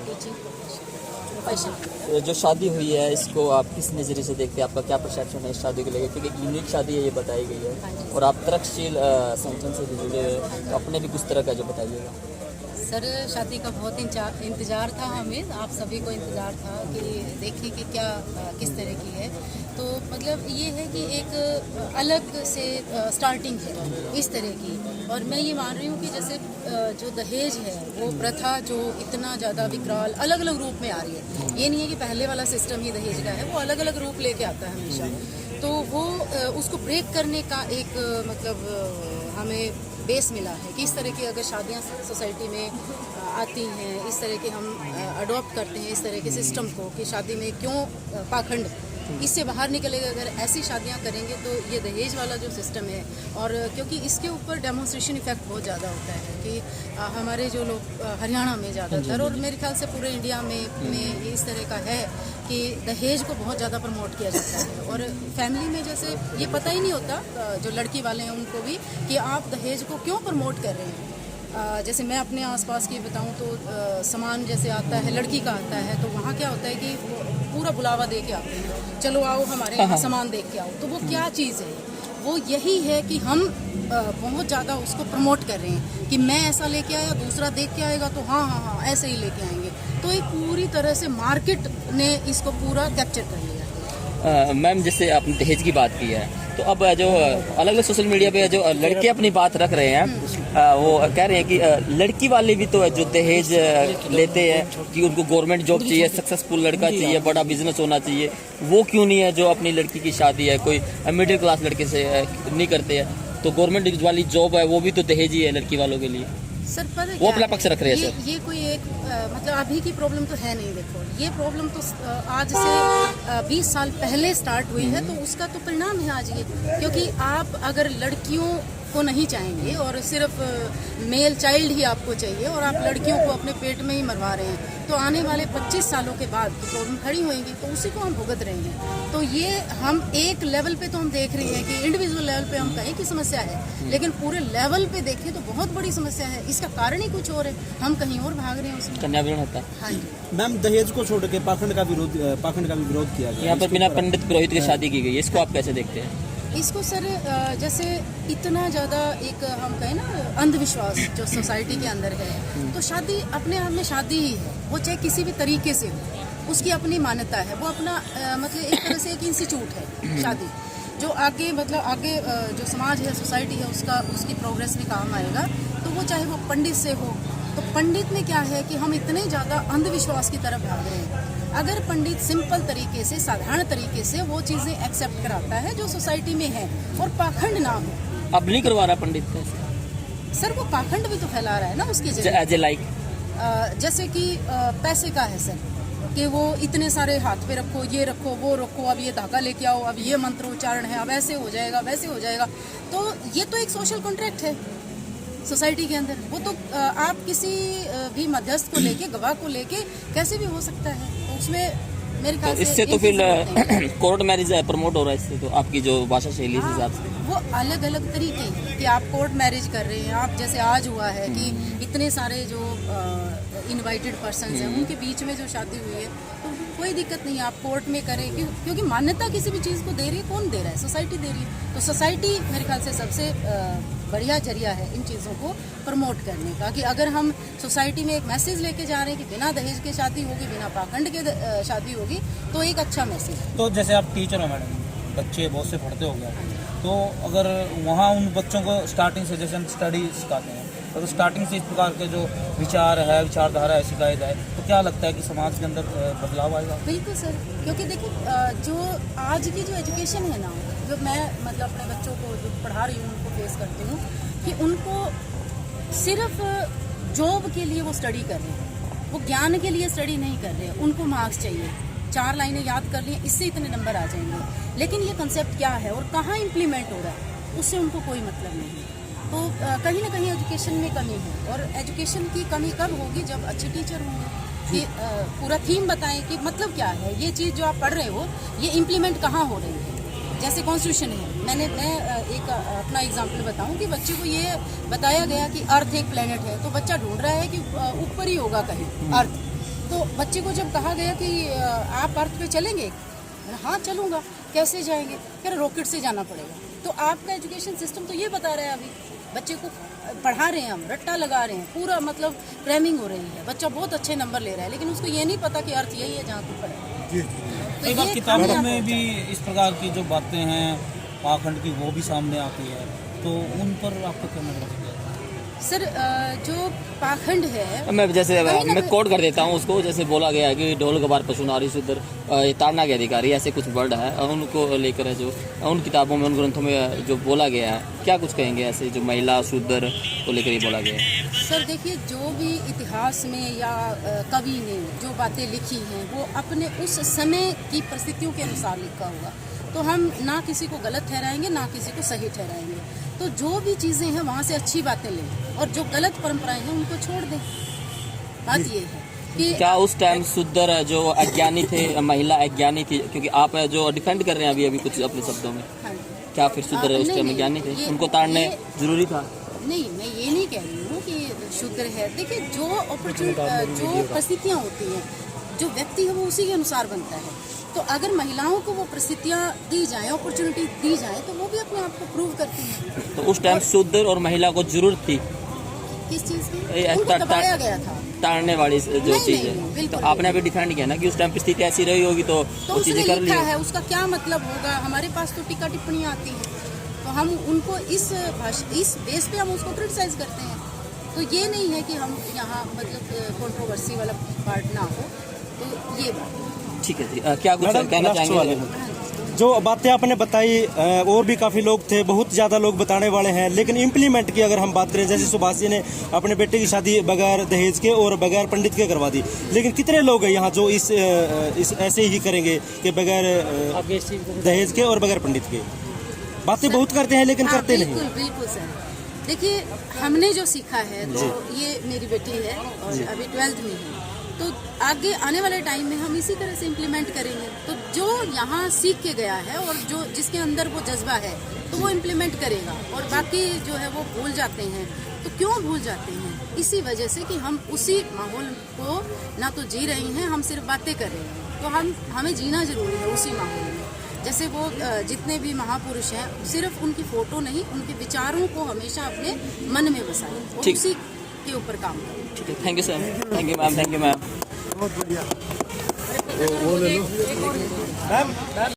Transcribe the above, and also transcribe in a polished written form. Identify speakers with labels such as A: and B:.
A: Teaching profession.
B: जो शादी हुई है इसको आप किस नज़रिए से देखते हैं, आपका क्या परसेप्शन है इस शादी को लेकर, क्योंकि यूनिक शादी है ये बताई गई है और आप तर्कशील संगठन से भी जुड़े हैं, तो अपने भी कुछ तरह का जो बताइएगा।
A: सर शादी का बहुत इंतज़ार था हमें, आप सभी को इंतज़ार था कि देखिए कि क्या किस तरह की है। तो मतलब ये है कि एक अलग से स्टार्टिंग है इस तरह की। और मैं ये मान रही हूँ कि जैसे जो दहेज है वो प्रथा जो इतना ज़्यादा विकराल अलग अलग रूप में आ रही है, ये नहीं है कि पहले वाला सिस्टम ही दहेज का है, वो अलग अलग रूप लेके आता है हमेशा। तो वो उसको ब्रेक करने का एक मतलब हमें बेस मिला है कि इस तरह की अगर शादियां सोसाइटी में आती हैं, इस तरह के हम अडॉप्ट करते हैं इस तरह के सिस्टम को कि शादी में क्यों पाखंड, इससे बाहर निकलेगा। अगर ऐसी शादियां करेंगे तो ये दहेज वाला जो सिस्टम है, और क्योंकि इसके ऊपर डेमोन्स्ट्रेशन इफेक्ट बहुत ज़्यादा होता है कि हमारे जो लोग हरियाणा में ज़्यादातर और मेरे ख्याल से पूरे इंडिया में इस तरह का है कि दहेज को बहुत ज़्यादा प्रमोट किया जाता है। और फैमिली में जैसे ये पता ही नहीं होता जो लड़की वाले हैं उनको भी कि आप दहेज को क्यों प्रमोट कर रहे हैं। जैसे मैं अपने आसपास की बताऊं तो सामान जैसे आता है लड़की का आता है, तो वहाँ क्या होता है कि पूरा बुलावा दे के आते हैं, चलो आओ हमारे यहाँ सामान देख के आओ। तो वो क्या चीज़ है, वो यही है कि हम बहुत ज़्यादा उसको प्रमोट कर रहे हैं कि मैं ऐसा लेके आया, दूसरा देख के आएगा तो हाँ हाँ हाँ ऐसे ही लेके आएंगे। तो एक पूरी तरह से मार्केट ने इसको पूरा कैप्चर कर लिया।
B: मैम जैसे आपने दहेज की बात की है, तो अब जो अलग अलग सोशल मीडिया पे जो लड़के अपनी बात रख रहे हैं, वो कह रहे हैं कि लड़की वाले भी तो है जो दहेज लेते हैं कि उनको गवर्नमेंट जॉब चाहिए, सक्सेसफुल लड़का चाहिए, बड़ा बिजनेस होना चाहिए। वो क्यों नहीं है जो अपनी लड़की की शादी है कोई मिडिल क्लास लड़के से नहीं करते हैं, तो गवर्नमेंट वाली जॉब है वो भी तो दहेज ही है लड़की वालों के लिए।
A: सर पर
B: वो अपना पक्ष रख रहे हैं सर।
A: ये कोई एक मतलब अभी की प्रॉब्लम तो है नहीं। देखो ये प्रॉब्लम तो आज से 20 साल पहले स्टार्ट हुई है, तो उसका तो परिणाम है आज ये। क्योंकि आप अगर लड़कियों को नहीं चाहेंगे और सिर्फ मेल चाइल्ड ही आपको चाहिए और आप लड़कियों को अपने पेट में ही मरवा रहे हैं, तो आने वाले 25 सालों के बाद प्रॉब्लम खड़ी होएंगी, तो उसी को हम भुगत रहे हैं। तो ये हम एक लेवल पे तो हम देख रहे हैं कि इंडिविजुअल लेवल पे हम कहें कि समस्या है, लेकिन पूरे लेवल पे देखें तो बहुत बड़ी समस्या है। इसका कारण ही कुछ और है, हम कहीं और भाग रहे हैं उसमें।
B: कन्यावरण होता है।
A: हाँ जी
C: मैम, दहेज को छोड़ के पाखंड का भी विरोध किया गया।
B: यहाँ पर बिना पंडित पुरोहित की शादी की गई है, इसको आप कैसे देखते हैं?
A: इसको सर जैसे इतना ज़्यादा एक हम कहें ना अंधविश्वास जो सोसाइटी के अंदर है, तो शादी अपने आप में शादी ही है, वो चाहे किसी भी तरीके से हो, उसकी अपनी मान्यता है, वो अपना मतलब एक तरह से एक इंस्टीट्यूट है शादी, जो आगे मतलब आगे जो समाज है सोसाइटी है उसकी प्रोग्रेस में काम आएगा। तो वो चाहे वो पंडित से हो, तो पंडित में क्या है कि हम इतने ज़्यादा अंधविश्वास की तरफ भाग रहे हैं। अगर पंडित सिंपल तरीके से साधारण तरीके से वो चीज़ें एक्सेप्ट कराता है जो सोसाइटी में है और पाखंड ना हो।
B: अब नहीं करवा रहा पंडित
A: सर वो पाखंड भी तो फैला रहा है ना उसके जरिए। जैसे कि पैसे का है सर कि वो इतने सारे हाथ पे रखो, ये रखो, वो रखो, अब ये धागा लेके आओ, अब ये मंत्रोच्चारण है, अब ऐसे हो जाएगा वैसे हो जाएगा। तो ये तो एक सोशल कॉन्ट्रैक्ट है सोसाइटी के अंदर। वो तो आप किसी भी मध्यस्थ को लेके, गवाह को लेके कैसे भी हो सकता है। तो उसमें मेरे ख्याल से
B: इससे तो फिर कोर्ट मैरिज प्रमोट हो रहा है इससे, तो आपकी जो भाषा शैली इस हिसाब से
A: वो अलग अलग तरीके हैं कि आप कोर्ट मैरिज कर रहे हैं। आप जैसे आज हुआ है कि इतने सारे जो इनवाइटेड पर्सन हैं उनके बीच में जो शादी हुई है, तो कोई दिक्कत नहीं, आप कोर्ट में करें, क्योंकि मान्यता किसी भी चीज़ को दे रही है, कौन दे रहा है? सोसाइटी दे रही है। तो सोसाइटी मेरे ख्याल से सबसे बढ़िया जरिया है इन चीज़ों को प्रमोट करने का, कि अगर हम सोसाइटी में एक मैसेज लेके जा रहे हैं कि बिना दहेज के शादी होगी, बिना पाखंड के शादी होगी, तो एक अच्छा मैसेज।
D: तो जैसे आप टीचर हो मैडम, बच्चे बहुत से पढ़ते हो गया, तो अगर वहाँ उन बच्चों को स्टार्टिंग से जैसे हम स्टडी सिखाते हैं, तो स्टार्टिंग से इस प्रकार के जो विचार है, विचारधारा है सिखाई जाए, तो क्या लगता है कि समाज के अंदर बदलाव आएगा?
A: बिल्कुल सर, क्योंकि देखिए जो आज की जो एजुकेशन है ना, जो मैं मतलब अपने बच्चों को जो पढ़ा रही हूँ उनको फेस करती हूँ कि उनको सिर्फ जॉब के लिए वो स्टडी कर रहे हैं, वो ज्ञान के लिए स्टडी नहीं कर रहे हैं। उनको मार्क्स चाहिए, 4 लाइनें याद कर ली, इससे इतने नंबर आ जाएंगे, लेकिन ये कंसेप्ट क्या है और कहाँ इम्प्लीमेंट हो रहा है उससे उनको कोई मतलब नहीं। तो कहीं ना कहीं एजुकेशन में कमी है, और एजुकेशन की कमी कब होगी? जब अच्छे टीचर होंगे कि पूरा थीम बताएं कि मतलब क्या है, ये चीज़ जो आप पढ़ रहे हो ये इम्प्लीमेंट कहाँ हो रही है। जैसे कॉन्स्टिट्यूशन है, मैं एक अपना एग्जांपल बताऊं कि बच्चे को ये बताया गया कि अर्थ एक प्लेनेट है, तो बच्चा ढूंढ रहा है कि ऊपर ही होगा कहीं अर्थ, तो बच्चे को जब कहा गया कि आप अर्थ पे चलेंगे, हाँ चलूँगा, कैसे जाएंगे, कह रहे रॉकेट से जाना पड़ेगा। तो आपका एजुकेशन सिस्टम तो ये बता रहा है, अभी बच्चे को पढ़ा रहे हैं, हम रट्टा लगा रहे हैं, पूरा मतलब क्रैमिंग हो रही है, बच्चा बहुत अच्छे नंबर ले रहा है, लेकिन उसको ये नहीं पता कि अर्थ यही है जहाँ को पढ़े।
D: कई बार किताबों में भी इस प्रकार की जो बातें हैं पाखंड की वो भी सामने आती है, तो उन पर आपको क्या नजर आता है?
A: सर जो पाखंड है,
B: मैं जैसे
A: कहीं ना
B: मैं कोट कर देता हूँ उसको, जैसे बोला गया है कि ढोल गवार पशु नारी शूद्र ताड़ना के अधिकारी, ऐसे कुछ वर्ड है उनको लेकर है जो उन किताबों में, उन ग्रंथों में जो बोला गया है, क्या कुछ कहेंगे ऐसे जो महिला शूद्र को लेकर ये बोला गया है?
A: सर देखिए, जो भी इतिहास में या कवि ने जो बातें लिखी हैं वो अपने उस समय की परिस्थितियों के अनुसार लिखा होगा, तो हम ना किसी को गलत ठहराएंगे ना किसी को सही ठहराएंगे। तो जो भी चीज़ें हैं वहाँ से अच्छी बातें लें और जो गलत परंपराएं हैं उनको छोड़ दें। बात ये है कि
B: क्या उस टाइम शूद्र जो अज्ञानी थे, महिला अज्ञानी थी, क्योंकि आप जो डिफेंड कर रहे हैं अभी कुछ अपने शब्दों में,
A: हाँ,
B: क्या फिर शूद्र उस
A: नहीं,
B: टाइम
A: नहीं,
B: अज्ञानी थे,
A: ये-
B: उनको ताड़ने
A: ये-
B: जरूरी था?
A: नहीं, मैं ये नहीं कह रही हूँ कि शूद्र है। देखिए, जो जो परिस्थितियाँ होती हैं, जो व्यक्ति है वो उसी के अनुसार बनता है। तो अगर महिलाओं को वो परिस्थितियाँ दी जाएं, अपॉर्चुनिटी दी जाए, तो वो भी अपने आप को प्रूव करती हैं।
B: तो उस टाइम शूद्र और महिला को जरूरत थी
A: किस चीज़ की?
B: ये
A: उनको दबाया गया था।
B: ताड़ने वाली जो
A: नहीं,
B: चीज
A: नहीं,
B: है,
A: बिल्कुल
B: तो आपने अभी डिफेंड किया ना कि उस टाइम की स्थिति ऐसी रही होगी तो
A: तो
B: वो
A: उसने
B: चीजें कर ली
A: लिखा
B: होगी।
A: है, उसका क्या मतलब होगा? हमारे पास तो टीका टिप्पणियाँ आती हैं, तो हम उनको इस बेस पे हम उसको क्रिटिसाइज करते हैं। तो ये नहीं है कि हम यहाँ मतलब कंट्रोवर्सी वाला पार्ट ना हो, तो ये बात।
B: ठीक है जी, क्या कुछ
C: मैडम,
B: कहना
C: लास्ट वाले
B: चाहेंगे?
C: में। जो बातें आपने बताई और भी काफी लोग थे, बहुत ज्यादा लोग बताने वाले हैं, लेकिन इम्प्लीमेंट की अगर हम बात करें, जैसे सुभाष जी ने अपने बेटे की शादी बगैर दहेज के और बगैर पंडित के करवा दी, लेकिन कितने लोग हैं यहाँ जो इस ऐसे ही करेंगे कि बगैर दहेज के और बगैर पंडित के? बातें बहुत करते हैं लेकिन
A: हाँ,
C: करते
A: बिल्कुल,
C: नहीं।
A: बिल्कुल सर। देखिए, हमने जो सीखा है, तो ये मेरी बेटी है और अभी 12th में है, तो आगे आने वाले टाइम में हम इसी तरह से इम्प्लीमेंट करेंगे। तो जो यहाँ सीख के गया है और जो जिसके अंदर वो जज्बा है, तो वो इम्प्लीमेंट करेगा, और बाकी जो है वो भूल जाते हैं। तो क्यों भूल जाते हैं? इसी वजह से कि हम उसी माहौल को ना तो जी रहे हैं, हम सिर्फ बातें कर रहे हैं। तो हमें जीना जरूरी है उसी माहौल में। जैसे वो जितने भी महापुरुष हैं, सिर्फ उनकी फोटो नहीं, उनके विचारों को हमेशा अपने मन में बसाएं और
B: ठीक।
A: उसी के ऊपर काम करें।
B: ठीक है, thank you sir, thank you ma'am, thank you ma'am.
C: बहुत बढ़िया।